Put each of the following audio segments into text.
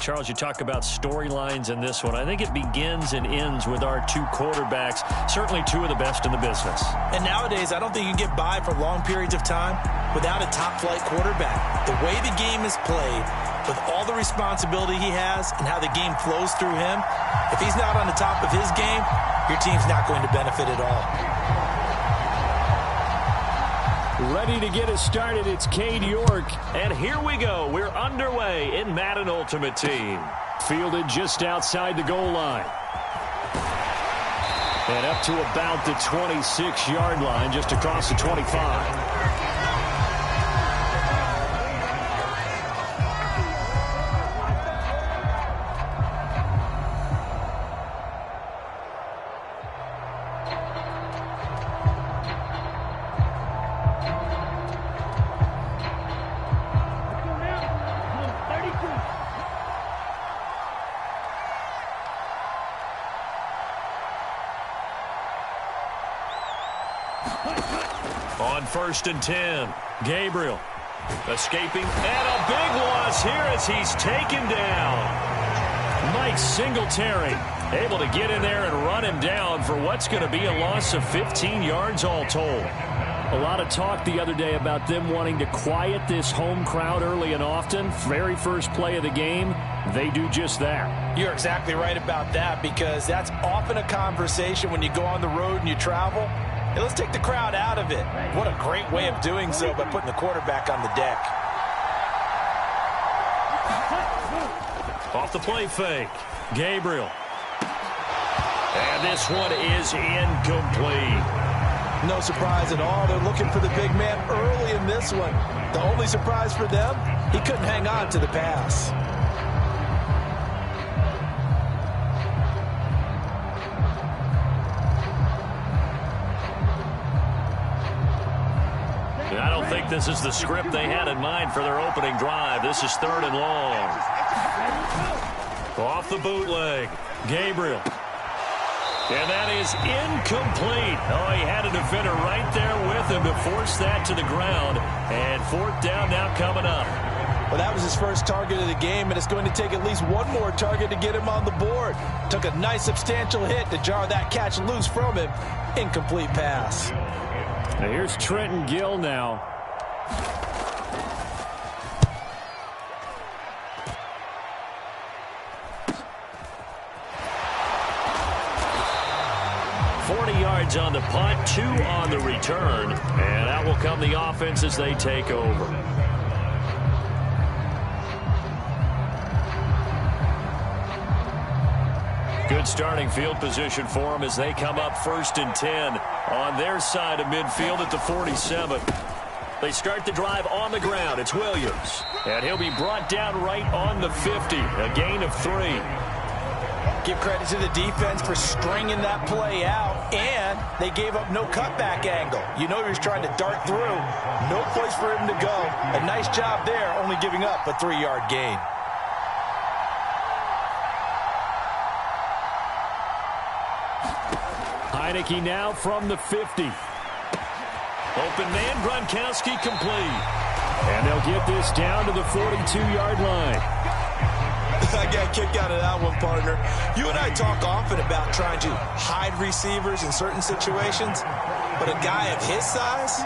Charles, you talk about storylines in this one. I think it begins and ends with our two quarterbacks, certainly two of the best in the business. And nowadays, I don't think you can get by for long periods of time without a top-flight quarterback. The way the game is played, with all the responsibility he has and how the game flows through him, if he's not on the top of his game, your team's not going to benefit at all. Ready to get us started, it's Cade York. And here we go. We're underway in Madden Ultimate Team. Fielded just outside the goal line. And up to about the 26-yard line, just across the 25. On 1st and 10, Gabriel escaping, and a big loss here as he's taken down. Mike Singletary able to get in there and run him down for what's going to be a loss of 15 yards all told. A lot of talk the other day about them wanting to quiet this home crowd early and often. Very first play of the game, they do just that. You're exactly right about that, because that's often a conversation when you go on the road and you travel. Hey, let's take the crowd out of it. What a great way of doing so by putting the quarterback on the deck. Off the play fake, Gabriel. And this one is incomplete. No surprise at all. They're looking for the big man early in this one. The only surprise for them, he couldn't hang on to the pass. I don't think this is the script they had in mind for their opening drive. This is 3rd and long. Off the bootleg, Gabriel. And that is incomplete. Oh, he had a defender right there with him to force that to the ground. And 4th down now coming up. Well, that was his first target of the game, and it's going to take at least one more target to get him on the board. Took a nice substantial hit to jar that catch loose from him. Incomplete pass. Now here's Trenton Gill now. Yards on the punt, 2 on the return, and out will come the offense as they take over. Good starting field position for them as they come up 1st and 10 on their side of midfield at the 47. They start the drive on the ground. It's Williams, and he'll be brought down right on the 50, a gain of 3. Give credit to the defense for stringing that play out, and they gave up no cutback angle. You know he was trying to dart through. No place for him to go. A nice job there, only giving up a 3-yard gain. Heineke now from the 50. Open man, Gronkowski complete. And they'll get this down to the 42-yard line. I got a kick out of that one, partner. You and I talk often about trying to hide receivers in certain situations, but a guy of his size,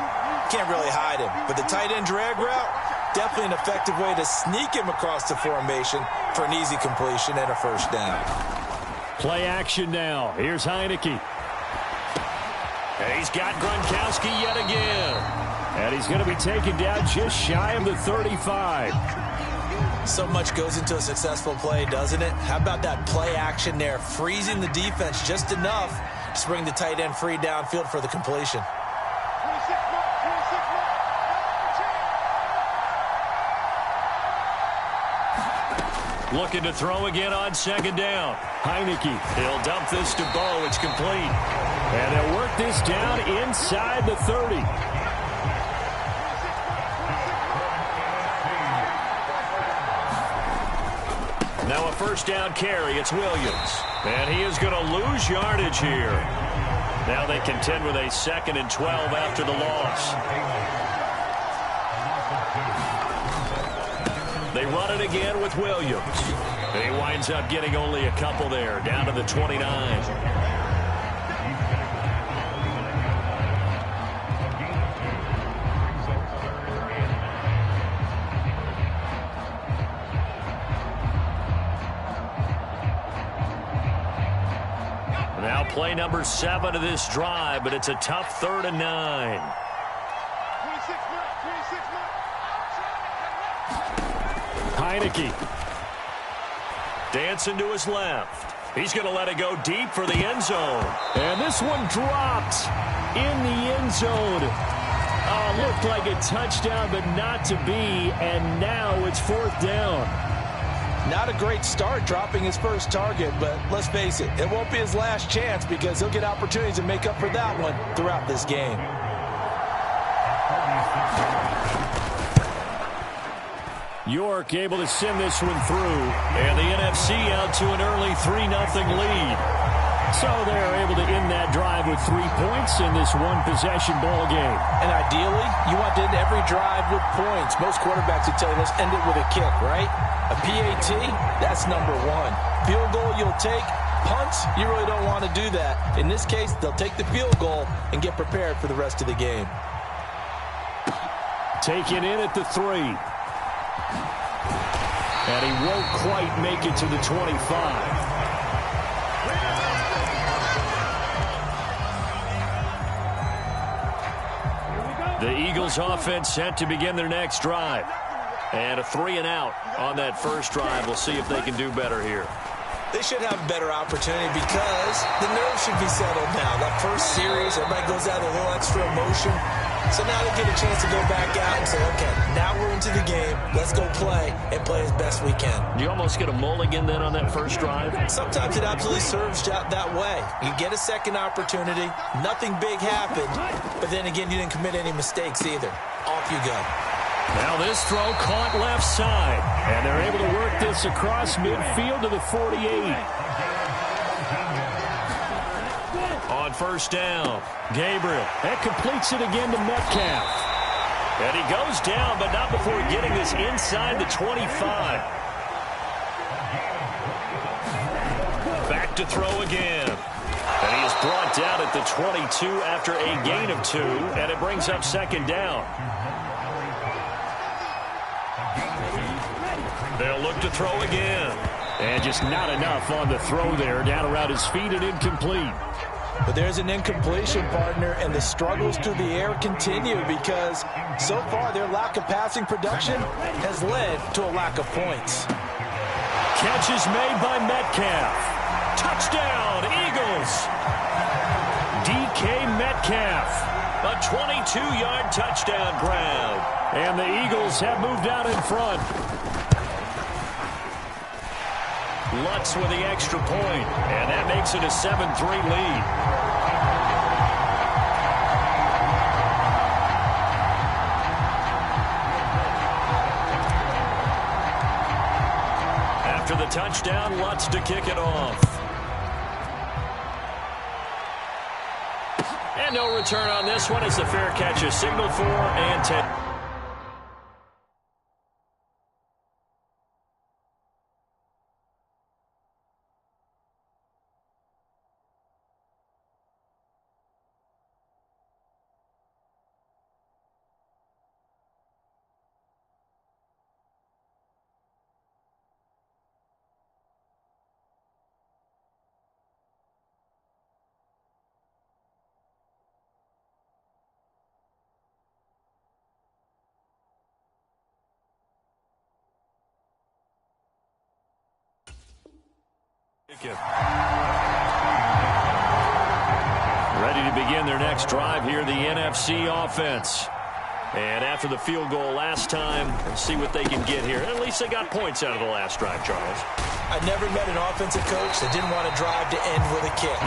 can't really hide him. But the tight end drag route, definitely an effective way to sneak him across the formation for an easy completion and a 1st down. Play action now. Here's Heineke. And he's got Gronkowski yet again. And he's going to be taken down just shy of the 35. So much goes into a successful play, doesn't it? How about that play action there, freezing the defense just enough to bring the tight end free downfield for the completion. Looking to throw again on 2nd down. Heineke, he'll dump this to Bo. It's complete. And they'll work this down inside the 30. Now a 1st down carry. It's Williams. And he is going to lose yardage here. Now they contend with a 2nd and 12 after the loss. They They run it again with Williams. And he winds up getting only a couple there, down to the 29. Now play number 7 of this drive, but it's a tough 3rd and 9. Heineke. Dancing to his left. He's going to let it go deep for the end zone. And this one dropped in the end zone. Oh, looked like a touchdown, but not to be. And now it's 4th down. Not a great start dropping his first target, but let's face it, it won't be his last chance because he'll get opportunities to make up for that one throughout this game. York able to send this one through. And the NFC out to an early 3-0 lead. So they're able to end that drive with 3 points in this one-possession ball game. And ideally, you want to end every drive with points. Most quarterbacks would tell you, let's end it with a kick, right? A PAT, that's number 1. Field goal you'll take. Punts, you really don't want to do that. In this case, they'll take the field goal and get prepared for the rest of the game. Taken in at the 3. And he won't quite make it to the 25. The Eagles offense set to begin their next drive. And a 3 and out on that first drive. We'll see if they can do better here. They should have a better opportunity because the nerves should be settled now. That first series, everybody goes out with a little extra emotion. So now they get a chance to go back out and say, okay, now we're into the game. Let's go play and play as best we can. Do you almost get a mulligan then on that first drive? Sometimes it absolutely serves that way. You get a second opportunity. Nothing big happened. But then again, you didn't commit any mistakes either. Off you go. Now this throw caught left side. And they're able to work this across midfield to the 48. On first down, Gabriel. That completes it again to Metcalf. And he goes down, but not before getting this inside the 25. Back to throw again. And he is brought down at the 22 after a gain of 2, and it brings up 2nd down. They'll look to throw again. And just not enough on the throw there. Down around his feet and incomplete. But there's an incompletion, partner, and the struggles through the air continue because so far their lack of passing production has led to a lack of points. Catch is made by Metcalf. Touchdown, Eagles. DK Metcalf. A 22-yard touchdown grab. And the Eagles have moved out in front. Lutz with the extra point, and that makes it a 7-3 lead. After the touchdown, Lutz to kick it off. And no return on this one as the fair catch is signaled for and 10. Ready to begin their next drive here, the NFC offense. And after the field goal last time, let's see what they can get here. At least they got points out of the last drive, Charles. I never met an offensive coach that didn't want to drive to end with a kick.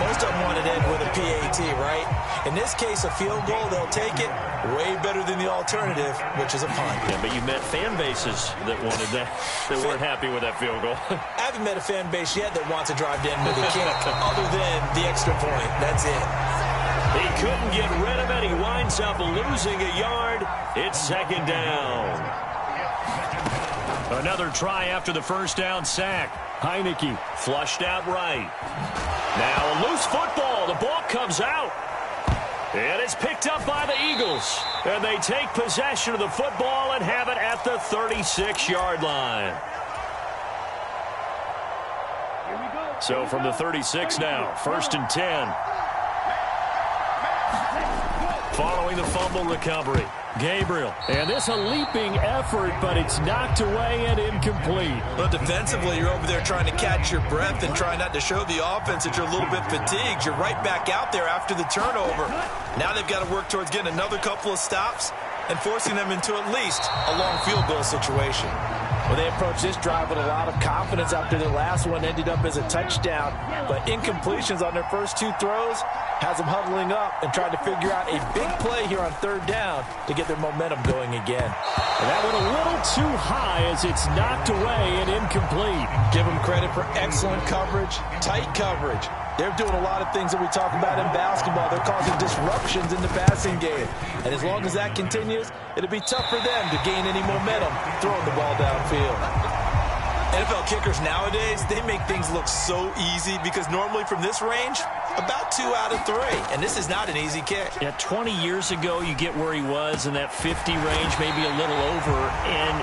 Most of them wanted to end with a PAT, right? In this case, a field goal, they'll take it. Way better than the alternative, which is a punt. Yeah, but you met fan bases that wanted that, that weren't happy with that field goal. I haven't met a fan base yet that wants to drive to end with a kick, other than the extra point. That's it. He couldn't get rid of it. He winds up losing a yard. It's 2nd down. Another try after the first down sack. Heineke flushed out right. Now a loose football. The ball comes out. And it's picked up by the Eagles. And they take possession of the football and have it at the 36-yard line. So from the 36 now, 1st and 10. Following the fumble recovery, Gabriel. And this a leaping effort, but it's knocked away and incomplete. But defensively, you're over there trying to catch your breath and try not to show the offense that you're a little bit fatigued. You're right back out there after the turnover. Now they've got to work towards getting another couple of stops and forcing them into at least a long field goal situation. Well, they approached this drive with a lot of confidence after their last one ended up as a touchdown. But incompletions on their first 2 throws has them huddling up and trying to figure out a big play here on 3rd down to get their momentum going again. And that went a little too high as it's knocked away and incomplete. Give them credit for excellent coverage, tight coverage. They're doing a lot of things that we talk about in basketball. They're causing disruptions in the passing game. And as long as that continues, it'll be tough for them to gain any momentum throwing the ball downfield. NFL kickers nowadays, they make things look so easy because normally from this range, about 2 out of 3. And this is not an easy kick. Yeah, 20 years ago, you get where he was in that 50 range, maybe a little over. And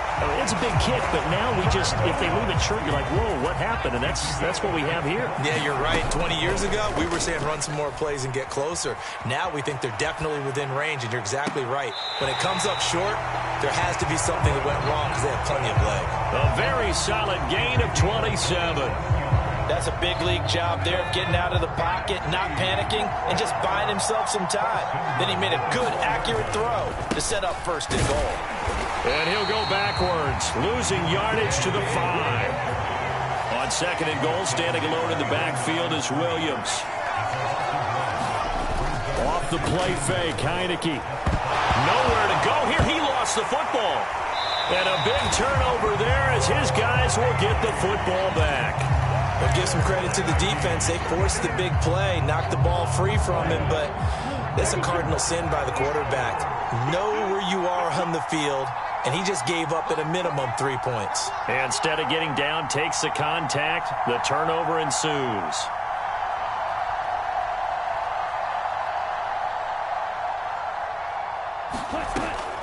it's a big kick, but now we just, if they leave it short, you're like, whoa, what happened? And that's what we have here. Yeah, you're right. 20 years ago, we were saying run some more plays and get closer. Now we think they're definitely within range, and you're exactly right. When it comes up short, there has to be something that went wrong because they have plenty of leg. A very solid gain of 27. That's a big league job there of getting out of the pocket, not panicking, and just buying himself some time. Then he made a good, accurate throw to set up 1st and goal. And he'll go backwards, losing yardage to the 5. On 2nd and goal, standing alone in the backfield is Williams. Off the play fake, Heineke. Nowhere to go here. He lost the football. And a big turnover there as his guys will get the football back. We'll give some credit to the defense. They forced the big play, knocked the ball free from him, but that's a cardinal sin by the quarterback. Know where you are on the field, and he just gave up at a minimum 3 points. And instead of getting down, takes the contact. The turnover ensues.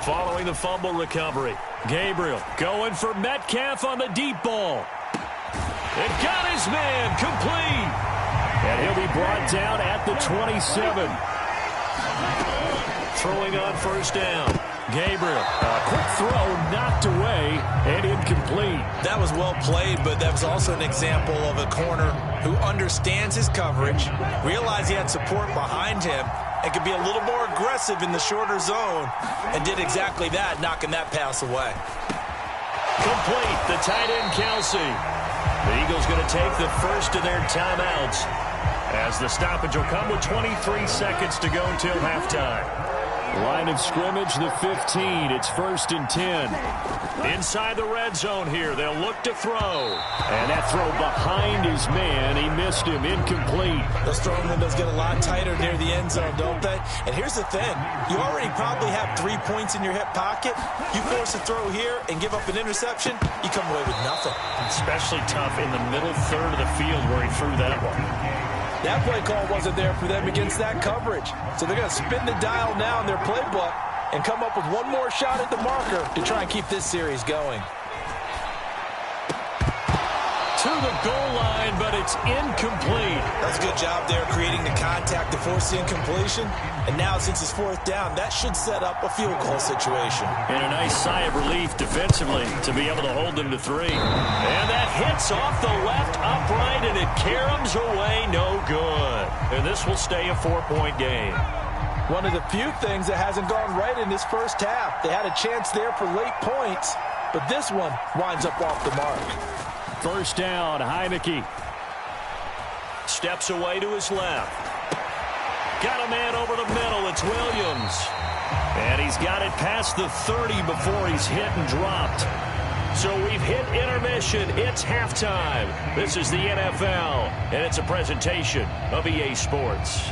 Following the fumble recovery, Gabriel going for Metcalf on the deep ball. It got his man complete. And he'll be brought down at the 27. Throwing on 1st down. Gabriel. A quick throw knocked away and incomplete. That was well played, but that was also an example of a corner who understands his coverage, realized he had support behind him, and could be a little more aggressive in the shorter zone, and did exactly that, knocking that pass away. Complete. The tight end, Kelsey. The Eagles going to take the first of their timeouts as the stoppage will come with 23 seconds to go until halftime. Line of scrimmage, the 15. It's 1st and 10. Inside the red zone here. They'll look to throw. And that throw behind his man. He missed him. Incomplete. Those throwing windows get a lot tighter near the end zone, don't they? And here's the thing. You already probably have 3 points in your hip pocket. You force a throw here and give up an interception, you come away with nothing. Especially tough in the middle third of the field where he threw that one. That play call wasn't there for them against that coverage. So they're going to spin the dial now in their playbook and come up with one more shot at the marker to try and keep this series going. To the goal line, but it's incomplete. That's a good job there creating the contact to force the incompletion. And now since it's 4th down, that should set up a field goal situation. And a nice sigh of relief defensively to be able to hold them to 3. And that hits off the left upright, and it caroms away no good. And this will stay a 4-point game. One of the few things that hasn't gone right in this first half. They had a chance there for late points, but this one winds up off the mark. 1st down, Heineke. Steps away to his left. Got a man over the middle. It's Williams. And he's got it past the 30 before he's hit and dropped. So we've hit intermission. It's halftime. This is the NFL, and it's a presentation of EA Sports.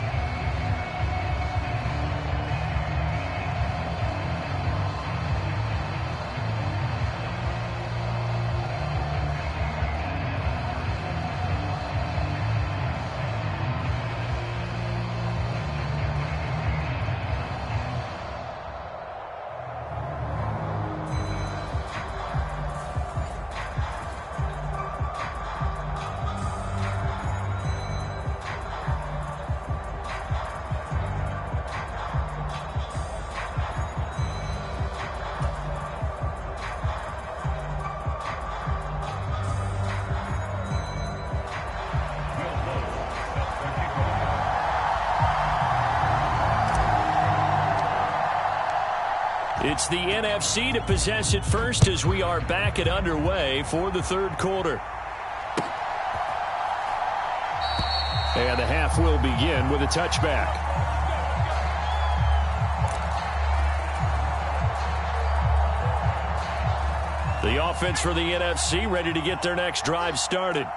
It's the NFC to possess it first as we are back and underway for the third quarter. And the half will begin with a touchback. The offense for the NFC ready to get their next drive started.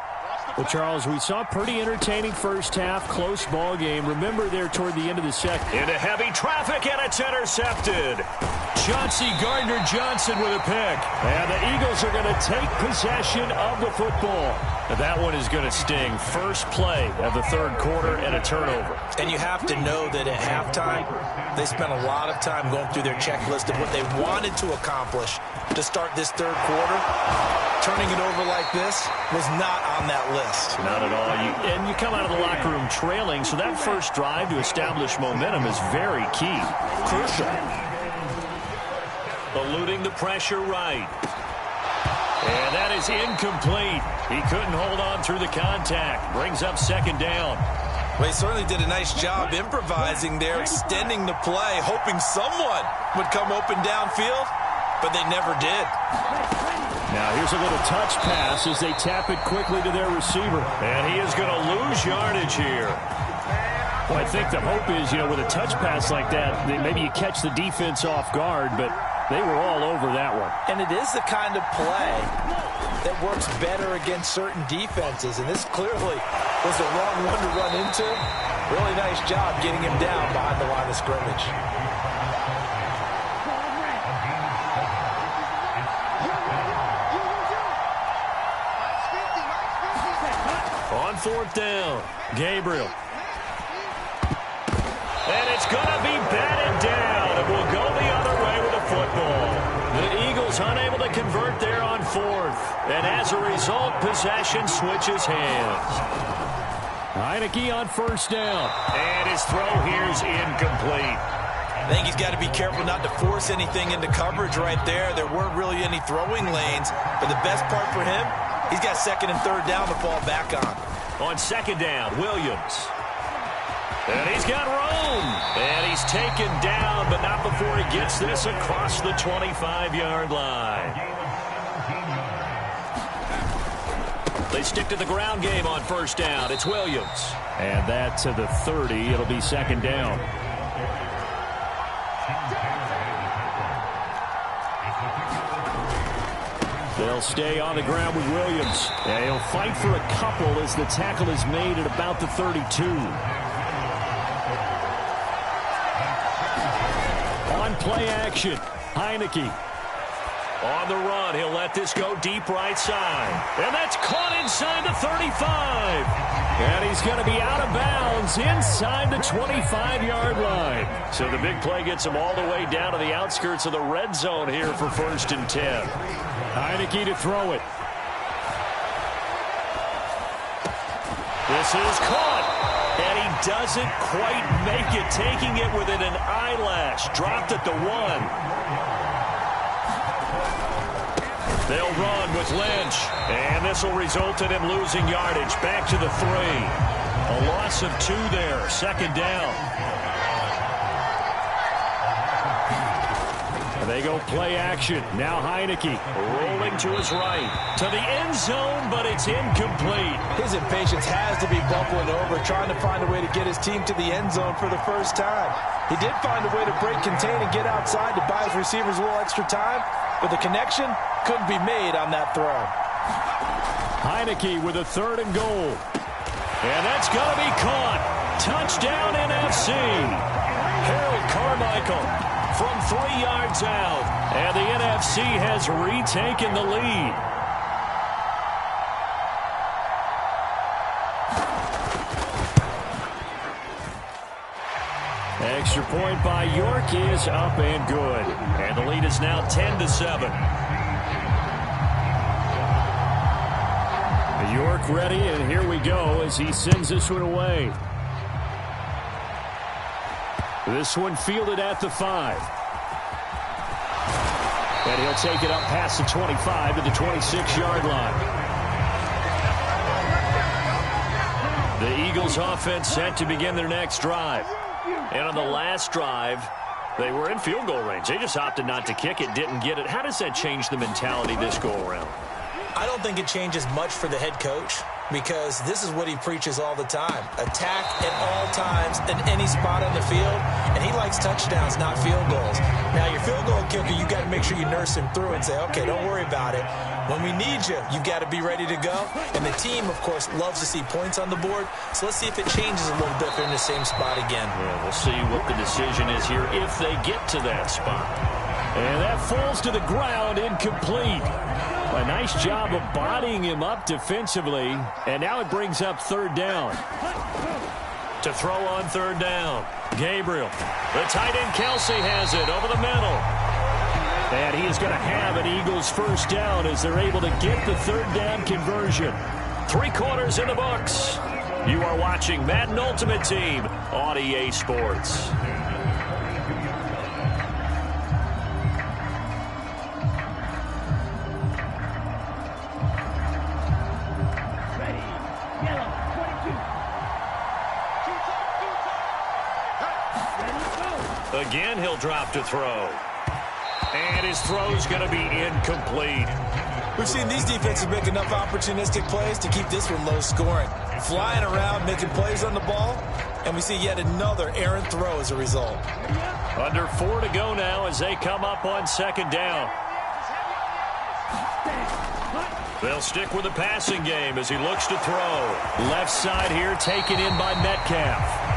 Well, Charles, we saw a pretty entertaining first half, close ball game. Remember there toward the end of the second. Into heavy traffic, and it's intercepted. Chauncey Gardner-Johnson with a pick. And the Eagles are going to take possession of the football. Now that one is going to sting. First play of the third quarter and a turnover. And you have to know that at halftime, they spent a lot of time going through their checklist of what they wanted to accomplish to start this third quarter. Turning it over like this was not on that list. Not at all. And you come out of the locker room trailing, so that first drive to establish momentum is very key. Crucial. Eluding the pressure right. And that is incomplete. He couldn't hold on through the contact. Brings up second down. Well, he certainly did a nice job improvising there, extending the play, hoping someone would come open downfield, but they never did. Now here's a little touch pass as they tap it quickly to their receiver. And he is going to lose yardage here. Well, I think the hope is, with a touch pass like that, maybe you catch the defense off guard, but they were all over that one. And it is the kind of play that works better against certain defenses, and this clearly was the wrong one to run into. Really nice job getting him down behind the line of scrimmage. On fourth down, Gabriel. And it's going to be batted down. It will go the other way with the football. The Eagles unable to convert there on fourth. And as a result, possession switches hands. Heineke on first down. And his throw here is incomplete. I think he's got to be careful not to force anything into coverage right there. There weren't really any throwing lanes. But the best part for him, he's got second and third down to fall back on. On second down, Williams. And he's got room. And he's taken down, but not before he gets this across the 25-yard line. They stick to the ground game on first down. It's Williams. And that to the 30. It'll be second down. They'll stay on the ground with Williams. And he'll fight for a couple as the tackle is made at about the 32. On play action, Heineke. On the run, he'll let this go deep right side. And that's caught inside the 35. And he's going to be out of bounds inside the 25-yard line. So the big play gets him all the way down to the outskirts of the red zone here for 1st and 10. Heineke to throw it. This is caught. And he doesn't quite make it, taking it within an eyelash. Dropped at the 1. They'll run with Lynch. And this will result in him losing yardage. Back to the 3. A loss of 2 there. Second down. They go play action. Now Heineke rolling to his right. To the end zone, but it's incomplete. His impatience has to be bubbling over, trying to find a way to get his team to the end zone for the first time. He did find a way to break contain and get outside to buy his receivers a little extra time, but the connection couldn't be made on that throw. Heineke with a 3rd and goal. And that's going to be caught. Touchdown NFC. Harold Carmichael from 3 yards out. And the NFC has retaken the lead. Extra point by York is up and good. And the lead is now 10-7. York ready, and here we go as he sends this one away. This one fielded at the 5. And he'll take it up past the 25 to the 26-yard line. The Eagles offense set to begin their next drive. And on the last drive, They were in field goal range. They just opted not to kick it, didn't get it. How does that change the mentality this go-around? I don't think it changes much for the head coach because this is what he preaches all the time. Attack at all times in any spot on the field, and he likes touchdowns, not field goals. Now, your field goal kicker, you got to make sure you nurse him through and say, okay, don't worry about it. When we need you, you've got to be ready to go. And the team, of course, loves to see points on the board. So let's see if it changes a little bit if they're in the same spot again. Yeah, we'll see what the decision is here if they get to that spot. And that falls to the ground, incomplete. A nice job of bodying him up defensively. And now it brings up third down. To throw on third down, Gabriel. The tight end Kelsey has it over the middle. And he is going to have an Eagles first down as they're able to get the third down conversion. 3 quarters in the books. You are watching Madden Ultimate Team on EA Sports. Again, he'll drop to throw. And his throw's going to be incomplete. We've seen these defenses make enough opportunistic plays to keep this one low scoring. Flying around, making plays on the ball, and we see yet another errant throw as a result. Under 4 to go now as they come up on second down. They'll stick with the passing game as he looks to throw. Left side here taken in by Metcalf.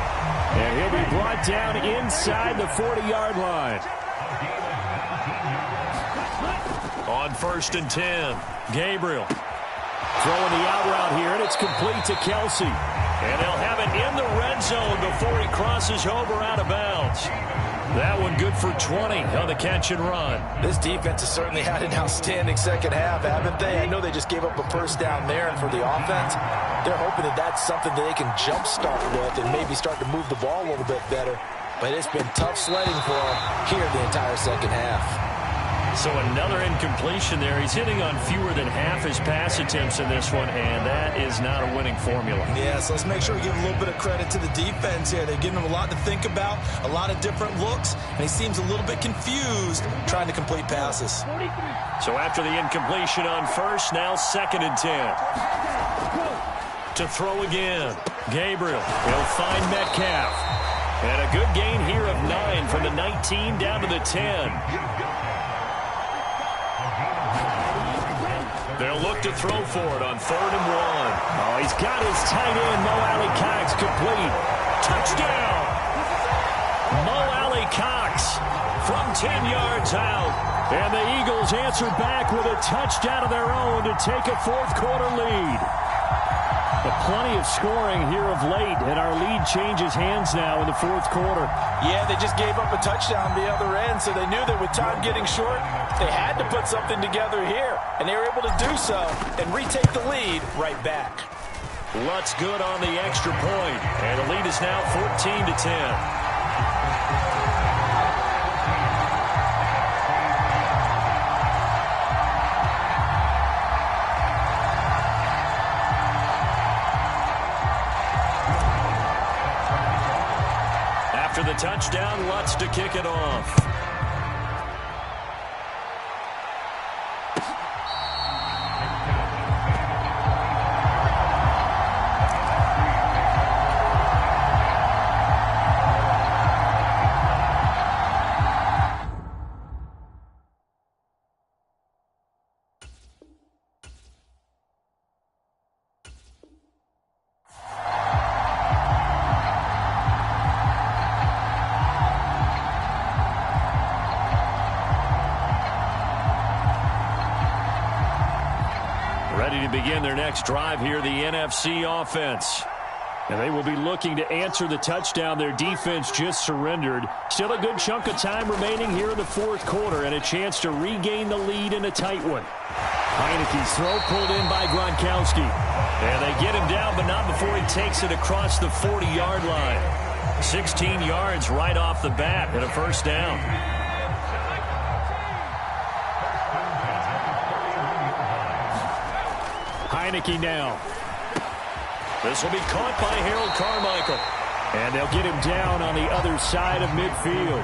And he'll be brought down inside the 40-yard line. On 1st and 10, Gabriel. Throwing the out route here, and it's complete to Kelsey. And they'll have it in the red zone before he crosses over out of bounds. That one good for 20 on the catch and run. This defense has certainly had an outstanding second half, haven't they? I know they just gave up a first down there, and for the offense, they're hoping that that's something that they can jumpstart with and maybe start to move the ball a little bit better. But it's been tough sledding for them here the entire second half. So another incompletion there. He's hitting on fewer than half his pass attempts in this one, and that is not a winning formula. Yeah, so let's make sure we give a little bit of credit to the defense here. They're giving him a lot to think about, a lot of different looks, and he seems a little bit confused trying to complete passes. So after the incompletion on first, now 2nd and 10. To throw again, Gabriel. He'll find Metcalf. And a good gain here of 9 from the 19 down to the 10. They'll look to throw for it on 3rd and 1. Oh, he's got his tight end, Mo Alley-Cox, complete. Touchdown! Mo Alley-Cox from 10 yards out. And the Eagles answer back with a touchdown of their own to take a 4th quarter lead. But plenty of scoring here of late, and our lead changes hands now in the 4th quarter. Yeah, they just gave up a touchdown the other end, so they knew that with time getting short, they had to put something together here, and they were able to do so and retake the lead right back. Lutz good on the extra point, and the lead is now 14 to 10. After the touchdown, Lutz to kick it off. Ready to begin their next drive here, the NFC offense. And they will be looking to answer the touchdown their defense just surrendered. Still a good chunk of time remaining here in the 4th quarter and a chance to regain the lead in a tight one. Heineke's throw pulled in by Gronkowski. And they get him down, but not before he takes it across the 40-yard line. 16 yards right off the bat and a first down. Heineke now. This will be caught by Harold Carmichael. And they'll get him down on the other side of midfield.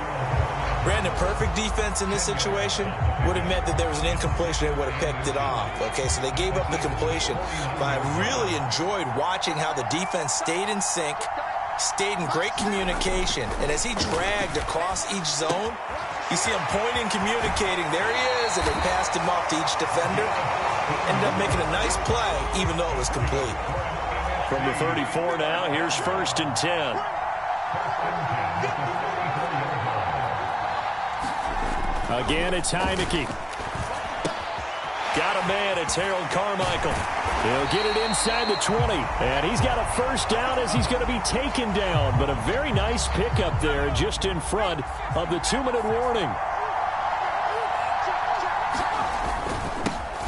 Brandon, perfect defense in this situation would have meant that there was an incompletion and would have picked it off. Okay, so they gave up the completion. But I really enjoyed watching how the defense stayed in sync, stayed in great communication. And as he dragged across each zone, you see him pointing, communicating. There he is, and they passed him off to each defender. Ended up making a nice play, even though it was complete. From the 34 now, here's 1st and 10. Again, it's Heineke. Got a man. It's Harold Carmichael. He'll get it inside the 20. And he's got a first down as he's going to be taken down. But a very nice pickup there just in front of the 2-minute warning.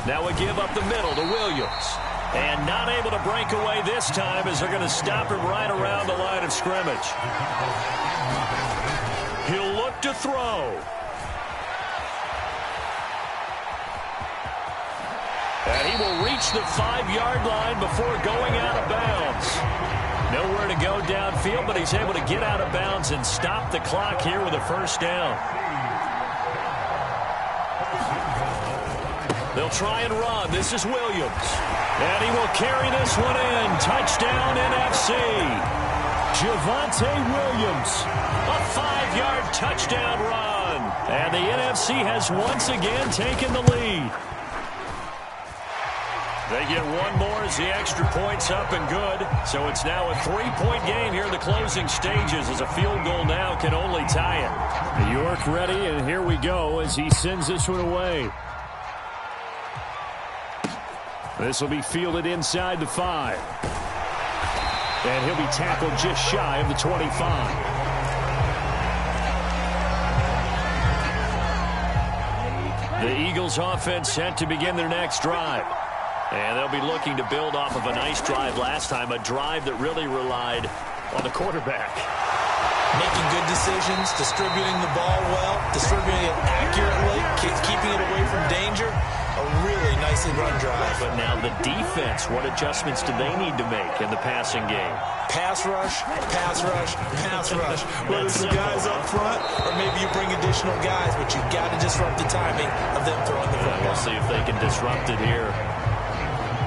Now a give up the middle to Williams. And not able to break away this time as they're going to stop him right around the line of scrimmage. He'll look to throw. And he will reach the 5-yard line before going out of bounds. Nowhere to go downfield, but he's able to get out of bounds and stop the clock here with a first down. They'll try and run. This is Williams. And he will carry this one in. Touchdown, NFC. Javonte Williams. A 5-yard touchdown run. And the NFC has once again taken the lead. They get one more as the extra point's up and good. So it's now a 3-point game here in the closing stages as a field goal now can only tie it. York ready, and here we go as he sends this one away. This will be fielded inside the 5. And he'll be tackled just shy of the 25. The Eagles offense set to begin their next drive. And they'll be looking to build off of a nice drive last time, a drive that really relied on the quarterback. Making good decisions, distributing the ball well, distributing it accurately, keeping it away from danger. A really nicely run drive. But now the defense, what adjustments do they need to make in the passing game? Pass rush, pass rush, pass rush. Whether it's the guys up front or maybe you bring additional guys, but you've got to disrupt the timing of them throwing the football. We'll see if they can disrupt it here.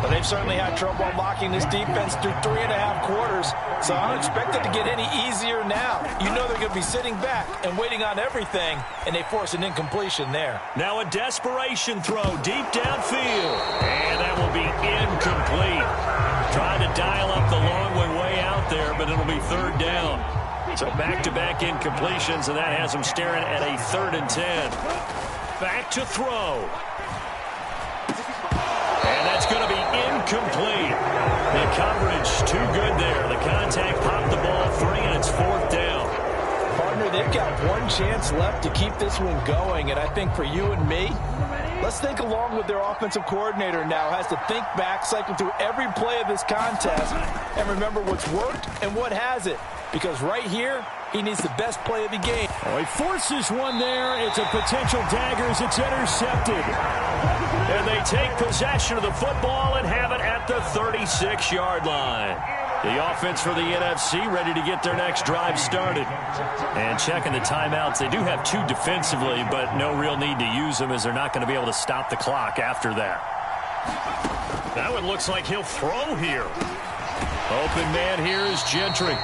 But they've certainly had trouble unlocking this defense through 3.5 quarters, so I don't expect it to get any easier now. You know they're going to be sitting back and waiting on everything, and they force an incompletion there. Now a desperation throw deep downfield, and that will be incomplete. Trying to dial up the long way out there, but it'll be 3rd down. So back-to-back incompletions, and that has them staring at a 3rd and 10. Back to throw. And that's going to be incomplete. The coverage too good there. The contact popped the ball free, and it's 4th down. Partner, they've got one chance left to keep this one going, and I think for you and me, let's think along with their offensive coordinator now. Has to think back, cycle through every play of this contest, and remember what's worked and what hasn't. Because right here, he needs the best play of the game. Oh, he forces one there. It's a potential dagger as it's intercepted. And they take possession of the football and have it at the 36-yard line. The offense for the NFC ready to get their next drive started. And checking the timeouts. They do have 2 defensively, but no real need to use them as they're not going to be able to stop the clock after that. That one looks like he'll throw here. Open man here is Gentry.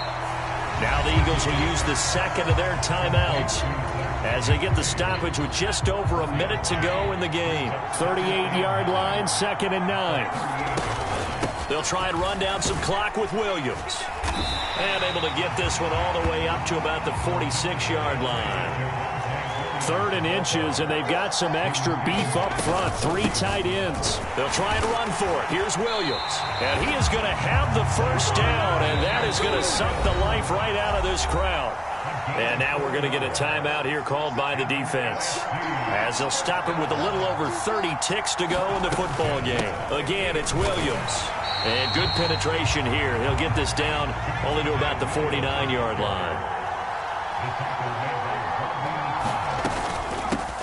Now the Eagles will use the second of their timeouts as they get the stoppage with just over a minute to go in the game. 38-yard line, 2nd and 9. They'll try and run down some clock with Williams. And able to get this one all the way up to about the 46-yard line. 3rd and inches, and they've got some extra beef up front. 3 tight ends. They'll try and run for it. Here's Williams. And he is going to have the first down, and that is going to suck the life right out of this crowd. And now we're going to get a timeout here called by the defense, as they'll stop him with a little over 30 ticks to go in the football game. Again, it's Williams. And good penetration here. He'll get this down only to about the 49-yard line.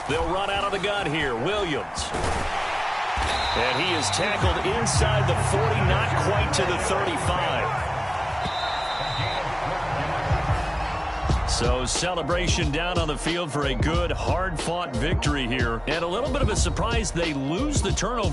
They'll run out of the gun here. Williams. And he is tackled inside the 40, not quite to the 35. So celebration down on the field for a good, hard-fought victory here. And a little bit of a surprise, they lose the turnover.